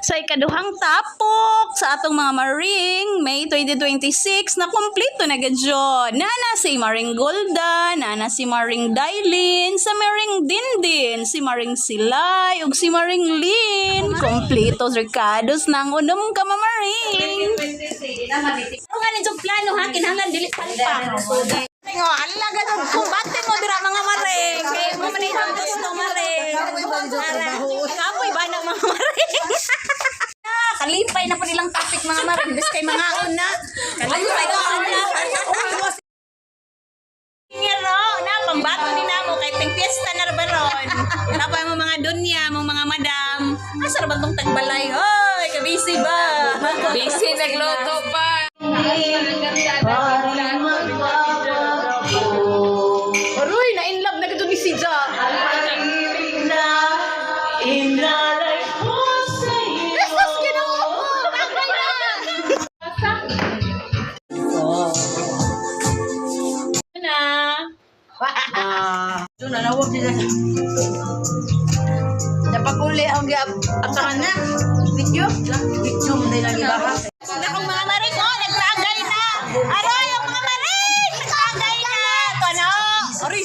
Sa ikaduhang tapok sa atong mga maring May 2026 na kompleto na gadyon. Nana si Maring Golda, nana si Maring Dailin, sa Maring Dindin, si Maring Silay ug si Maring Lin. Kompleto recados nang unom ka mamaring. Nga nito plano ha kinahanglan dili palpa. Ngo, ala gadon kumbate mo dira mga maring. Kay mo man ang gusto maring. Kapoy ba ng mga maring? Kalipay na po nilang topic mga maring. Bis kay mga una. Kalipay ko una. Ngero, na pambato ni namo kay ping fiesta na baron. Tapay mo mga dunya, mo mga madam. Asa ra ba tong tagbalay? Hoy, kabisi ba? Busy nagluto pa. Aroy, na in love na gito ni si Ja. Napakuli ang asakan na. Video mo din ang ibaha. Akong mga maring, oh, nagtagay na. Aroy, yung mga maring, nagtagay na. Ano? Aroy.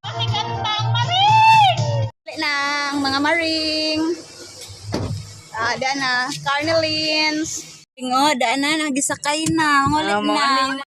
Pakikanta ang maring. Na ang mga maring. Daan na, Carnelines. Ngo, daan na, nagisakay na. Ngulit na.